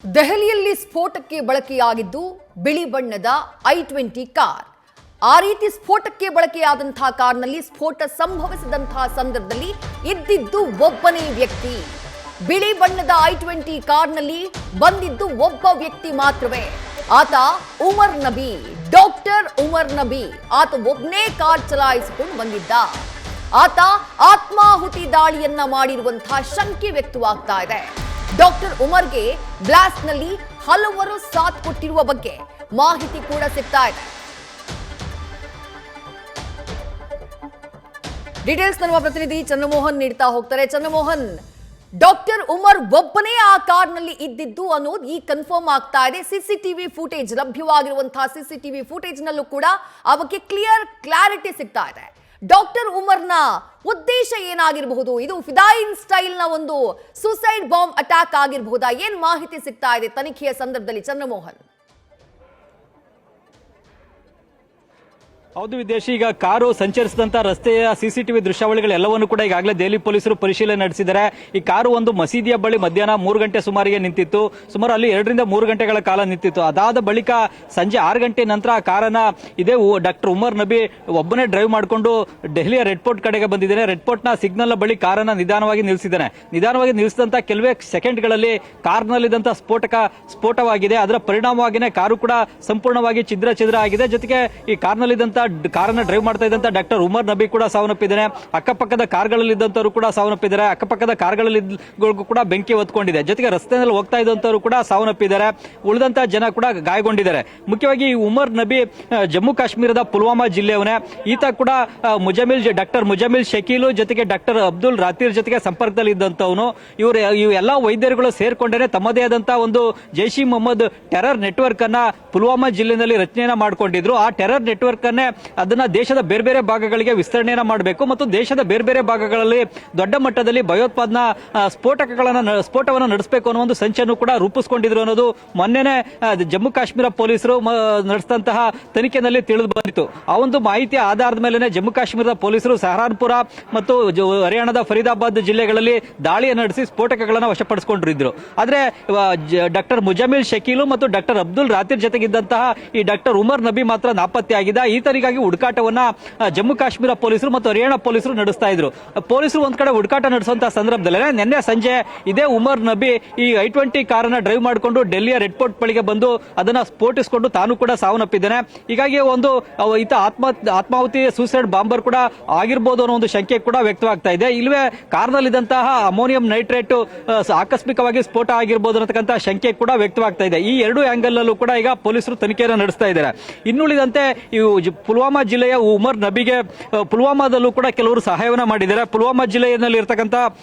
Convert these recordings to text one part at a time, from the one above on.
ದೆಹಲಿಯಲ್ಲಿ ಸ್ಫೋಟಕ್ಕೆ ಬಳಕೆಯಾಗಿದ್ದು ಬಿಳಿ ಬಣ್ಣದ i20 ಕಾರ್. ಆ ರೀತಿ ಸ್ಫೋಟಕ್ಕೆ ಬಳಕೆಯಾದಂತಹ ಕಾರ್ನಲ್ಲಿ ಸ್ಫೋಟ ಸಂಭವಿಸಿದಂತಹ ಸಂದರ್ಭದಲ್ಲಿ ಇದ್ದಿದ್ದು ಒಬ್ಬನೇ ವ್ಯಕ್ತಿ. ಬಿಳಿ ಬಣ್ಣದ i20 ಕಾರ್ನಲ್ಲಿ ಬಂದಿದ್ದು ಒಬ್ಬ ವ್ಯಕ್ತಿ ಮಾತ್ರವೇ. ಆತ ಉಮರ್ ನಬಿ, ಡಾಕ್ಟರ್ ಉಮರ್ ನಬಿ. ಆತ ಒಬ್ಬನೇ ಕಾರ್ ಚಲಾಯಿಸಿಕೊಂಡು ಬಂದಿದ್ದ. ಆತ ಆತ್ಮಾಹುತಿ ದಾಳಿಯನ್ನ ಮಾಡಿರುವಂತಹ ಶಂಕೆ ವ್ಯಕ್ತವಾಗ್ತಾ ಇದೆ. ಡಾಕ್ಟರ್ ಉಮರ್ಗೆ ಬ್ಲಾಸ್ಟ್ನಲ್ಲಿ ಹಲವರು ಸಾಥ್ ಕೊಟ್ಟಿರುವ ಬಗ್ಗೆ ಮಾಹಿತಿ ಕೂಡ ಸಿಗ್ತಾ ಇದೆ. ಡೀಟೇಲ್ಸ್ ನಮ್ಮ ಪ್ರತಿನಿಧಿ ಚಂದ್ರಮೋಹನ್ ನೀಡ್ತಾ ಹೋಗ್ತಾರೆ. ಚಂದ್ರಮೋಹನ್, ಡಾಕ್ಟರ್ ಉಮರ್ ಒಬ್ಬನೇ ಆ ಕಾರ್ನಲ್ಲಿ ಇದ್ದಿದ್ದು ಅನ್ನೋದು ಈ ಕನ್ಫರ್ಮ್ ಆಗ್ತಾ ಇದೆ. ಸಿಸಿಟಿವಿ ಫುಟೇಜ್ ಲಭ್ಯವಾಗಿರುವಂತಹ ಸಿಸಿಟಿವಿ ಫುಟೇಜ್ ನಲ್ಲೂ ಕೂಡ ಆ ಬಗ್ಗೆ ಕ್ಲಾರಿಟಿ ಸಿಗ್ತಾ ಇದೆ. ಡಾಕ್ಟರ್ ಉಮರ್ನ ಉದ್ದೇಶ ಏನಾಗಿರಬಹುದು? ಇದು ಫಿದಾಯಿನ್ ಸ್ಟೈಲ್ ನ ಒಂದು ಸೂಸೈಡ್ ಬಾಂಬ್ ಅಟ್ಯಾಕ್ ಆಗಿರಬಹುದಾ? ಏನ್ ಮಾಹಿತಿ ಸಿಗ್ತಾ ಇದೆ ತನಿಖೆಯ ಸಂದರ್ಭದಲ್ಲಿ ಚಂದ್ರಮೋಹನ್? ಹೌದು ವಿದೇಶಿ, ಈಗ ಕಾರು ಸಂಚರಿಸಿದಂತ ರಸ್ತೆಯ ಸಿಸಿಟಿವಿ ದೃಶ್ಯಾವಳಿಗಳೆಲ್ಲವನ್ನು ಕೂಡ ಈಗಾಗಲೇ ದೆಹಲಿ ಪೊಲೀಸರು ಪರಿಶೀಲನೆ ನಡೆಸಿದ್ದಾರೆ. ಈ ಕಾರು ಒಂದು ಮಸೀದಿಯ ಬಳಿ ಮಧ್ಯಾಹ್ನ 3 ಗಂಟೆ ಸುಮಾರಿಗೆ ನಿಂತಿತ್ತು. ಸುಮಾರು ಅಲ್ಲಿ 2 ರಿಂದ 3 ಗಂಟೆಗಳ ಕಾಲ ನಿಂತಿತ್ತು. ಅದಾದ ಬಳಿಕ ಸಂಜೆ 6 ಗಂಟೆ ನಂತರ ಆ ಕಾರನ್ನ ಇದೇ ಡಾಕ್ಟರ್ ಉಮರ್ ನಬಿ ಒಬ್ಬನೇ ಡ್ರೈವ್ ಮಾಡಿಕೊಂಡು ದೆಹಲಿಯ ರೆಡ್ ಫೋರ್ಟ್ ಕಡೆಗೆ ಬಂದಿದ್ದಾನೆ. ರೆಡ್ ಫೋರ್ಟ್ ನ ಸಿಗ್ನಲ್ ಬಳಿ ಕಾರನ್ನ ನಿಧಾನವಾಗಿ ನಿಲ್ಲಿಸಿದ್ದಾನೆ. ನಿಧಾನವಾಗಿ ನಿಲ್ಲಿಸಿದಂತ ಕೆಲವೇ ಸೆಕೆಂಡ್ಗಳಲ್ಲಿ ಕಾರ್ನಲ್ಲಿದ್ದಂತ ಸ್ಫೋಟವಾಗಿದೆ. ಅದರ ಪರಿಣಾಮವಾಗಿನೇ ಕಾರು ಕೂಡ ಸಂಪೂರ್ಣವಾಗಿ ಛಿದ್ರ ಆಗಿದೆ. ಜೊತೆಗೆ ಈ ಕಾರ್ನಲ್ಲಿದ್ದಂತ ಕಾರನ್ನ ಡ್ರೈವ್ ಮಾಡ್ತಾ ಇದ್ದಂತ ಡಾಕ್ಟರ್ ಉಮರ್ ನಬಿ ಕೂಡ ಸಾವನ್ನಪ್ಪಿದ್ದಾನೆ. ಅಕ್ಕಪಕ್ಕದ ಕಾರ್ಗಳಲ್ಲಿ ಇದ್ದಂತವರು ಕೂಡ ಸಾವನ್ನಪ್ಪಿದ್ದಾರೆ. ಅಕ್ಕಪಕ್ಕದ ಕಾರ್ಗಳಲ್ಲಿ ಕೂಡ ಬೆಂಕಿ ಹೊತ್ಕೊಂಡಿದೆ. ಜೊತೆಗೆ ರಸ್ತೆಯಲ್ಲಿ ಹೋಗ್ತಾ ಇದ್ದಂತವರು ಕೂಡ ಸಾವನ್ನಪ್ಪಿದ್ದಾರೆ. ಉಳಿದಂತ ಜನ ಕೂಡ ಗಾಯಗೊಂಡಿದ್ದಾರೆ. ಮುಖ್ಯವಾಗಿ ಈ ಉಮರ್ ನಬಿ ಜಮ್ಮು ಕಾಶ್ಮೀರದ ಪುಲ್ವಾಮಾ ಜಿಲ್ಲೆಯವನೇ. ಈತ ಕೂಡ ಡಾಕ್ಟರ್ ಮುಜಮಿಲ್ ಶಕೀಲು ಜೊತೆಗೆ ಡಾಕ್ಟರ್ ಅಬ್ದುಲ್ ರಾತೀರ್ ಜೊತೆಗೆ ಸಂಪರ್ಕದಲ್ಲಿ ಇದ್ದಂತವನು. ಇವು ಎಲ್ಲಾ ವೈದ್ಯರುಗಳು ಸೇರ್ಕೊಂಡೇ ತಮ್ಮದೇ ಆದಂತಹ ಒಂದು ಜೈಷ್ ಇ ಮೊಹಮ್ಮದ್ ಟೆರರ್ ನೆಟ್ವರ್ಕ್ ಅನ್ನ ಪುಲ್ವಾಮಾ ಜಿಲ್ಲೆಯಲ್ಲಿ ರಚನೆಯನ್ನ ಮಾಡ್ಕೊಂಡಿದ್ರು. ಆ ಟೆರರ್ ನೆಟ್ವರ್ಕ್ ಅನ್ನೇ ಅದನ್ನ ದೇಶದ ಬೇರೆ ಬೇರೆ ಭಾಗಗಳಿಗೆ ವಿಸ್ತರಣೆಯನ್ನ ಮಾಡಬೇಕು ಮತ್ತು ದೇಶದ ಬೇರೆ ಬೇರೆ ಭಾಗಗಳಲ್ಲಿ ದೊಡ್ಡ ಮಟ್ಟದಲ್ಲಿ ಭಯೋತ್ಪಾದನಾ ಸ್ಫೋಟವನ್ನು ನಡೆಸಬೇಕು ಅನ್ನೋ ಒಂದು ಸಂಚನ್ನು ಕೂಡ ರೂಪಿಸಿಕೊಂಡಿದ್ರು ಅನ್ನೋದು ಮೊನ್ನೆನೆ ಜಮ್ಮು ಕಾಶ್ಮೀರ ಪೊಲೀಸರು ನಡೆಸಿದಂತಹ ತನಿಖೆಯಲ್ಲಿ ತಿಳಿದು ಬಂದಿತ್ತು. ಆ ಒಂದು ಮಾಹಿತಿಯ ಆಧಾರದ ಮೇಲೆ ಜಮ್ಮು ಕಾಶ್ಮೀರದ ಪೊಲೀಸರು ಸಹರಾನ್ಪುರ ಮತ್ತು ಹರಿಯಾಣದ ಫರೀದಾಬಾದ್ ಜಿಲ್ಲೆಗಳಲ್ಲಿ ದಾಳಿಯನ್ನು ನಡೆಸಿ ಸ್ಫೋಟಕಗಳನ್ನು ವಶಪಡಿಸಿಕೊಂಡಿದ್ರು. ಆದ್ರೆ ಡಾಕ್ಟರ್ ಮುಜಮಿಲ್ ಶಕೀಲು ಮತ್ತು ಡಾಕ್ಟರ್ ಅಬ್ದುಲ್ ರಾತೀರ್ ಜೊತೆಗಿದ್ದಂತಹ ಈ ಡಾಕ್ಟರ್ ಉಮರ್ ನಬಿ ಮಾತ್ರ ನಾಪತ್ತೆಯಾಗಿದ್ದ. ಈತನಿಗಾಗಿ ಹುಡುಕಾಟವನ್ನ ಜಮ್ಮು ಕಾಶ್ಮೀರ ಪೊಲೀಸರು ಮತ್ತು ಹರಿಯಾಣ ಪೊಲೀಸರು ನಡೆಸ್ತಾ ಇದ್ರು. ಪೊಲೀಸರು ಒಂದ್ ಕಡೆ ಹುಡುಕಾಟ ನಡೆಸುವಂತಹ ಸಂದರ್ಭದಲ್ಲಿ ನಿನ್ನೆ ಸಂಜೆ ಇದೇ ಉಮರ್ ನಬಿ ಈ i20 ಕಾರನ್ನ ಡ್ರೈವ್ ಮಾಡಿಕೊಂಡು ಡೆಲ್ಲಿಯ ರೆಡ್ ಫೋರ್ಟ್ ಬಳಿಗೆ ಬಂದು ಅದನ್ನ ಸ್ಫೋಟಿಸಿಕೊಂಡು ತಾನು ಕೂಡ ಸಾವನ್ನಪ್ಪಿದ್ದಾನೆ. ಹೀಗಾಗಿ ಒಂದು ಈತ ಆತ್ಮಾಹುತಿ ಸೂಸೈಡ್ ಬಾಂಬರ್ ಕೂಡ ಆಗಿರ್ಬೋದು ಅನ್ನೋ ಒಂದು ಶಂಕೆ ಕೂಡ ವ್ಯಕ್ತವಾಗ್ತಾ ಇದೆ. ಇಲ್ವೇ ಕಾರ್ನಲ್ಲಿದ್ದಂತಹ ಅಮೋನಿಯಂ ನೈಟ್ರೇಟ್ ಆಕಸ್ಮಿಕವಾಗಿ ಸ್ಫೋಟ ಆಗಿರ್ಬೋದು ಅನ್ನತಕ್ಕಂಥ ಶಂಕೆ ಕೂಡ ವ್ಯಕ್ತವಾಗ್ತಾ ಇದೆ. ಈ ಎರಡು ಆಂಗಲ್ ಅಲ್ಲೂ ಕೂಡ ಈಗ ಪೊಲೀಸರು ತನಿಖೆಯನ್ನು ನಡೆಸ್ತಾ ಇದ್ದಾರೆ. ಇನ್ನುಳಿದಂತೆ ಪುಲ್ವಾಮಾ ಜಿಲ್ಲೆಯ ಉಮರ್ ನಬಿಗೆ ಪುಲ್ವಾಮಾದಲ್ಲೂ ಕೂಡ ಕೆಲವರು ಸಹಾಯವನ್ನ ಮಾಡಿದ್ದಾರೆ. ಪುಲ್ವಾಮಾ ಜಿಲ್ಲೆಯಲ್ಲಿ ಇರತಕ್ಕಂತ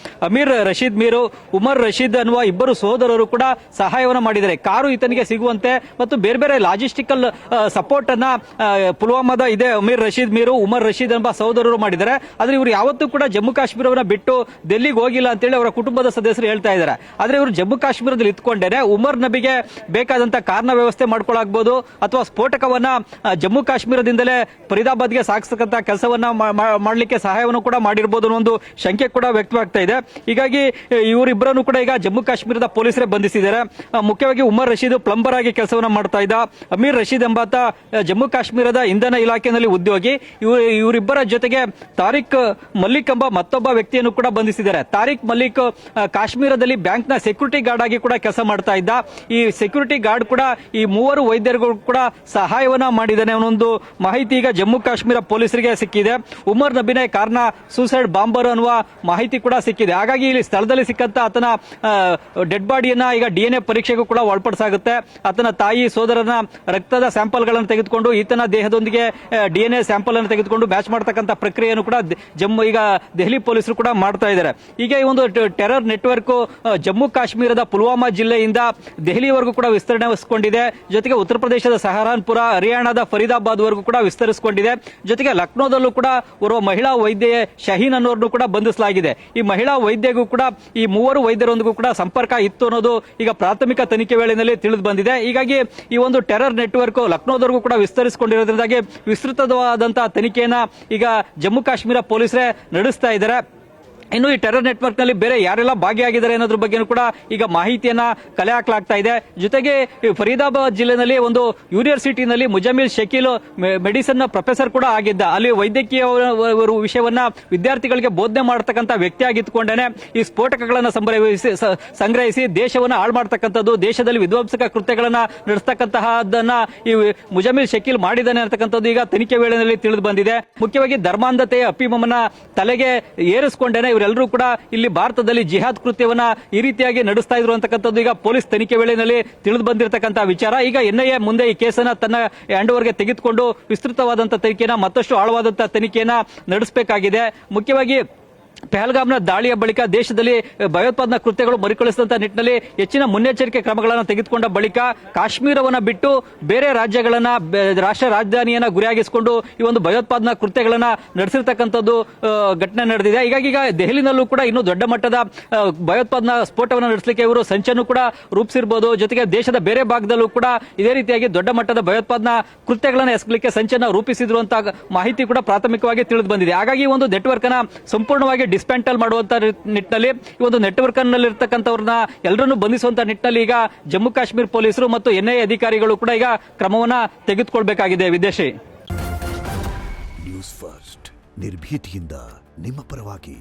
ಅಮೀರ್ ರಶೀದ್ ಮೀರು, ಉಮರ್ ರಶೀದ್ ಅನ್ನುವ ಇಬ್ಬರು ಸಹೋದರರು ಕೂಡ ಸಹಾಯವನ್ನ ಮಾಡಿದ್ದಾರೆ. ಕಾರು ಈತನಿಗೆ ಸಿಗುವಂತೆ ಮತ್ತು ಬೇರೆ ಬೇರೆ ಲಾಜಿಸ್ಟಿಕಲ್ ಸಪೋರ್ಟ್ ಅನ್ನ ಪುಲ್ವಾಮಾದ ಇದೇ ಅಮೀರ್ ರಶೀದ್ ಮೀರು, ಉಮರ್ ರಶೀದ್ ಎಂಬ ಸಹೋದರರು ಮಾಡಿದ್ದಾರೆ. ಆದ್ರೆ ಇವರು ಯಾವತ್ತೂ ಕೂಡ ಜಮ್ಮು ಕಾಶ್ಮೀರವನ್ನ ಬಿಟ್ಟು ಡೆಲ್ಲಿಗೆ ಹೋಗಿಲ್ಲ ಅಂತೇಳಿ ಅವರ ಕುಟುಂಬದ ಸದಸ್ಯರು ಹೇಳ್ತಾ ಇದ್ದಾರೆ. ಆದ್ರೆ ಇವರು ಜಮ್ಮು ಕಾಶ್ಮೀರದಲ್ಲಿ ಇತ್ಕೊಂಡೇನೆ ಉಮರ್ ನಬಿಗೆ ಬೇಕಾದಂತ ಕಾರ್ನ ವ್ಯವಸ್ಥೆ ಮಾಡ್ಕೊಳ್ಳಾಗಬಹುದು ಅಥವಾ ಸ್ಫೋಟಕವನ್ನ ಜಮ್ಮು ಕಾಶ್ಮೀರದಿಂದಲೇ ಫರೀದಾಬಾದ್ಗೆ ಸಾಗಿಸತಕ್ಕಂತ ಕೆಲಸವನ್ನ ಮಾಡಲಿಕ್ಕೆ ಸಹಾಯವನ್ನು ಕೂಡ ಮಾಡಿರಬಹುದು ಅನ್ನೋ ಒಂದು ಶಂಕೆ ಕೂಡ ವ್ಯಕ್ತವಾಗ್ತಾ ಇದೆ. ಹೀಗಾಗಿ ಇವರಿಬ್ಬರನ್ನು ಕೂಡ ಈಗ ಜಮ್ಮು ಕಾಶ್ಮೀರದ ಪೊಲೀಸರೇ ಬಂಧಿಸಿದ್ದಾರೆ. ಮುಖ್ಯವಾಗಿ ಉಮರ್ ರಶೀದ್ ಪ್ಲಂಬರ್ ಆಗಿ ಕೆಲಸವನ್ನ ಮಾಡ್ತಾ ಇದ್ದ. ಅಮೀರ್ ರಶೀದ್ ಎಂಬಾತ ಜಮ್ಮು ಕಾಶ್ಮೀರದ ಇಂಧನ ಇಲಾಖೆಯಲ್ಲಿ ಉದ್ಯೋಗಿ. ಇವರಿಬ್ಬರ ಜೊತೆಗೆ ತಾರಿಕ್ ಮಲ್ಲಿಕ್ ಎಂಬ ಮತ್ತೊಬ್ಬ ವ್ಯಕ್ತಿಯನ್ನು ಕೂಡ ಬಂಧಿಸಿದ್ದಾರೆ. ತಾರಿಕ್ ಮಲ್ಲಿಕ್ ಕಾಶ್ಮೀರದಲ್ಲಿ ಬ್ಯಾಂಕ್ ನ ಸೆಕ್ಯೂರಿಟಿ ಗಾರ್ಡ್ ಆಗಿ ಕೂಡ ಕೆಲಸ ಮಾಡ್ತಾ ಇದ್ದ. ಈ ಸೆಕ್ಯೂರಿಟಿ ಗಾರ್ಡ್ ಕೂಡ ಈ ಮೂವರು ವೈದ್ಯರುಗಳು ಕೂಡ ಸಹಾಯವನ್ನ ಮಾಡಿದ್ದಾನೆ ಅನ್ನೋ ಒಂದು ಮಾಹಿತಿ ಈಗ ಜಮ್ಮು ಕಾಶ್ಮೀರ ಪೊಲೀಸರಿಗೆ ಸಿಕ್ಕಿದೆ. ಉಮರ್ ನಬಿನೇ ಕಾರ್ನ ಸೂಸೈಡ್ ಬಾಂಬರ್ ಅನ್ನುವ ಮಾಹಿತಿ ಕೂಡ ಸಿಕ್ಕಿದೆ. ಹಾಗಾಗಿ ಇಲ್ಲಿ ಸ್ಥಳದಲ್ಲಿ ಸಿಕ್ಕಂತ ಆತನ ಡೆಡ್ ಬಾಡಿಯನ್ನ ಈಗ DNA ಪರೀಕ್ಷೆಗೂ ಕೂಡ ಒಳಪಡಿಸಲಾಗುತ್ತೆ. ಆತನ ತಾಯಿ ಸೋದರನ ರಕ್ತದ ಸ್ಯಾಂಪಲ್ ಗಳನ್ನು ತೆಗೆದುಕೊಂಡು ಈತನ ದೇಹದೊಂದಿಗೆ DNA ಸ್ಯಾಂಪಲ್ ಅನ್ನು ತೆಗೆದುಕೊಂಡು ಮ್ಯಾಚ್ ಮಾಡತಕ್ಕಂತ ಪ್ರಕ್ರಿಯೆಯನ್ನು ಕೂಡ ಈಗ ದೆಹಲಿ ಪೊಲೀಸರು ಕೂಡ ಮಾಡ್ತಾ ಇದ್ದಾರೆ. ಈಗ ಈ ಒಂದು ಟೆರರ್ ನೆಟ್ವರ್ಕ್ ಜಮ್ಮು ಕಾಶ್ಮೀರದ ಪುಲ್ವಾಮಾ ಜಿಲ್ಲೆಯಿಂದ ದೆಹಲಿವರೆಗೂ ಕೂಡ ವಿಸ್ತರಣೆಗೊಂಡಿದೆ. ಜೊತೆಗೆ ಉತ್ತರ ಪ್ರದೇಶದ ಸಹರಾನ್ಪುರ, ಹರಿಯಾಣದ ಫರೀದಾಬಾದ್ ವರೆಗೂ ಕೂಡ ವಿಸ್ತರಿಸಿಕೊಂಡಿದೆ. ಜೊತೆಗೆ ಲಕ್ನೋದಲ್ಲೂ ಕೂಡ ಓರ್ವ ಮಹಿಳಾ ವೈದ್ಯೆ ಶಹೀನ್ ಅನ್ನೋರ್ನು ಕೂಡ ಬಂಧಿಸಲಾಗಿದೆ. ಈ ಮಹಿಳಾ ವೈದ್ಯೆಗೂ ಕೂಡ ಈ ಮೂವರು ವೈದ್ಯರೊಂದಿಗೂ ಕೂಡ ಸಂಪರ್ಕ ಇತ್ತು ಅನ್ನೋದು ಈಗ ಪ್ರಾಥಮಿಕ ತನಿಖೆ ವೇಳೆಯಲ್ಲಿ ತಿಳಿದು ಬಂದಿದೆ. ಹೀಗಾಗಿ ಈ ಒಂದು ಟೆರರ್ ನೆಟ್ವರ್ಕ್ ಲಕ್ನೋದವರೆಗೂ ಕೂಡ ವಿಸ್ತರಿಸಿಕೊಂಡಿರೋದ್ರಿಂದಾಗಿ ವಿಸ್ತೃತವಾದಂತಹ ತನಿಖೆಯನ್ನ ಈಗ ಜಮ್ಮು ಕಾಶ್ಮೀರ ಪೊಲೀಸರೇ ನಡೆಸ್ತಾ ಇದ್ದಾರೆ. ಇನ್ನು ಈ ಟೆರರ್ ನೆಟ್ವರ್ಕ್ ನಲ್ಲಿ ಬೇರೆ ಯಾರೆಲ್ಲ ಭಾಗಿಯಾಗಿದ್ದಾರೆ ಅನ್ನೋದ್ರ ಬಗ್ಗೆ ಕೂಡ ಈಗ ಮಾಹಿತಿಯನ್ನ ಕಲೆ ಹಾಕಲಾಗ್ತಾ ಇದೆ. ಜೊತೆಗೆ ಈ ಫರೀದಾಬಾದ್ ಜಿಲ್ಲೆನಲ್ಲಿ ಒಂದು ಯೂನಿವರ್ಸಿಟಿನಲ್ಲಿ ಮುಜಮಿಲ್ ಶಕೀಲ್ ಮೆಡಿಸಿನ್ ಪ್ರೊಫೆಸರ್ ಕೂಡ ಆಗಿದ್ದ. ಅಲ್ಲಿ ವೈದ್ಯಕೀಯ ವಿಷಯವನ್ನ ವಿದ್ಯಾರ್ಥಿಗಳಿಗೆ ಬೋಧನೆ ಮಾಡತಕ್ಕಂಥ ವ್ಯಕ್ತಿ ಆಗಿದ್ದುಕೊಂಡೇನೆ ಈ ಸ್ಫೋಟಕಗಳನ್ನ ಸಂಗ್ರಹಿಸಿ ದೇಶವನ್ನ ಹಾಳು ಮಾಡತಕ್ಕಂಥದ್ದು, ದೇಶದಲ್ಲಿ ವಿಧ್ವಂಸಕ ಕೃತ್ಯಗಳನ್ನ ನಡೆಸ್ತಕ್ಕಂತಹದನ್ನ ಈ ಮುಜಮಿಲ್ ಶಕೀಲ್ ಮಾಡಿದ್ದಾನೆ ಅಂತಕ್ಕಂಥದ್ದು ಈಗ ತನಿಖೆ ವೇಳೆಯಲ್ಲಿ ತಿಳಿದು ಬಂದಿದೆ. ಮುಖ್ಯವಾಗಿ ಧರ್ಮಾಂಧತೆ ಅಫೀಮನ್ನ ತಲೆಗೆ ಏರಿಸಿಕೊಂಡೇನೆ ಇವರೆಲ್ಲರೂ ಕೂಡ ಇಲ್ಲಿ ಭಾರತದಲ್ಲಿ ಜಿಹಾದ್ ಕೃತ್ಯವನ್ನ ಈ ರೀತಿಯಾಗಿ ನಡೆಸ್ತಾ ಇದ್ರು ಅಂತಕ್ಕಂಥದ್ದು ಈಗ ಪೊಲೀಸ್ ತನಿಖೆ ವೇಳೆಯಲ್ಲಿ ತಿಳಿದು ಬಂದಿರತಕ್ಕಂಥ ವಿಚಾರ. ಈಗ ಎನ್ಐಎ ಮುಂದೆ ಈ ಕೇಸನ್ನ ತನ್ನ ಹ್ಯಾಂಡ್ ಓವರ್ಗೆ ತೆಗೆದುಕೊಂಡು ವಿಸ್ತೃತವಾದಂತಹ ತನಿಖೆಯನ್ನ ಮತ್ತಷ್ಟು ಆಳವಾದಂತಹ ತನಿಖೆಯನ್ನ ನಡೆಸಬೇಕಾಗಿದೆ. ಮುಖ್ಯವಾಗಿ ಪಹಲ್ಗಾಮ್ನ ದಾಳಿಯ ಬಳಿಕ ದೇಶದಲ್ಲಿ ಭಯೋತ್ಪಾದನಾ ಕೃತ್ಯಗಳು ಮರುಕಳಿಸಿದಂತ ನಿಟ್ಟಿನಲ್ಲಿ ಹೆಚ್ಚಿನ ಮುನ್ನೆಚ್ಚರಿಕೆ ಕ್ರಮಗಳನ್ನು ತೆಗೆದುಕೊಂಡ ಬಳಿಕ ಕಾಶ್ಮೀರವನ್ನ ಬಿಟ್ಟು ಬೇರೆ ರಾಜ್ಯಗಳನ್ನ ರಾಷ್ಟ್ರ ರಾಜಧಾನಿಯನ್ನ ಗುರಿಯಾಗಿಸಿಕೊಂಡು ಈ ಒಂದು ಭಯೋತ್ಪಾದನಾ ಕೃತ್ಯಗಳನ್ನ ನಡೆಸಿರ್ತಕ್ಕಂಥದ್ದು ಘಟನೆ ನಡೆದಿದೆ. ಹೀಗಾಗಿ ಈಗ ದೆಹಲಿನಲ್ಲೂ ಕೂಡ ಇನ್ನೂ ದೊಡ್ಡ ಮಟ್ಟದ ಭಯೋತ್ಪಾದನಾ ಸ್ಫೋಟವನ್ನು ನಡೆಸಲಿಕ್ಕೆ ಇವರು ಸಂಚನ್ನು ಕೂಡ ರೂಪಿಸಿರಬಹುದು. ಜೊತೆಗೆ ದೇಶದ ಬೇರೆ ಭಾಗದಲ್ಲೂ ಕೂಡ ಇದೇ ರೀತಿಯಾಗಿ ದೊಡ್ಡ ಮಟ್ಟದ ಭಯೋತ್ಪಾದನಾ ಕೃತ್ಯಗಳನ್ನು ಎಸಗಲಿಕ್ಕೆ ಸಂಚನ್ನ ರೂಪಿಸಿದ್ರು ಅಂತ ಮಾಹಿತಿ ಕೂಡ ಪ್ರಾಥಮಿಕವಾಗಿ ತಿಳಿದು ಬಂದಿದೆ. ಹಾಗಾಗಿ ಈ ಒಂದು ನೆಟ್ವರ್ಕ್ ಅನ್ನ ಸಂಪೂರ್ಣವಾಗಿ ಡಿಸ್ಮ್ಯಾಂಟಲ್ ಮಾಡುವಂತ ನಿಟ್ಟಿನಲ್ಲಿ ಈ ಒಂದು ನೆಟ್ವರ್ಕ್ ನಲ್ಲಿರ್ತಕ್ಕಂಥವ್ರನ್ನ ಎಲ್ಲರನ್ನೂ ಬಂಧಿಸುವಂತ ನಿಟ್ಟಿನಲ್ಲಿ ಈಗ ಜಮ್ಮು ಕಾಶ್ಮೀರ ಪೊಲೀಸರು ಮತ್ತು ಎನ್ಐಎ ಅಧಿಕಾರಿಗಳು ಕೂಡ ಈಗ ಕ್ರಮವನ್ನ ತೆಗೆದುಕೊಳ್ಬೇಕಾಗಿದೆ. ವಿದೇಶಿ ನ್ಯೂಸ್ ಫಸ್ಟ್ ನಿರ್ಭೀತಿಯಿಂದ ನಿಮ್ಮ ಪರವಾಗಿ.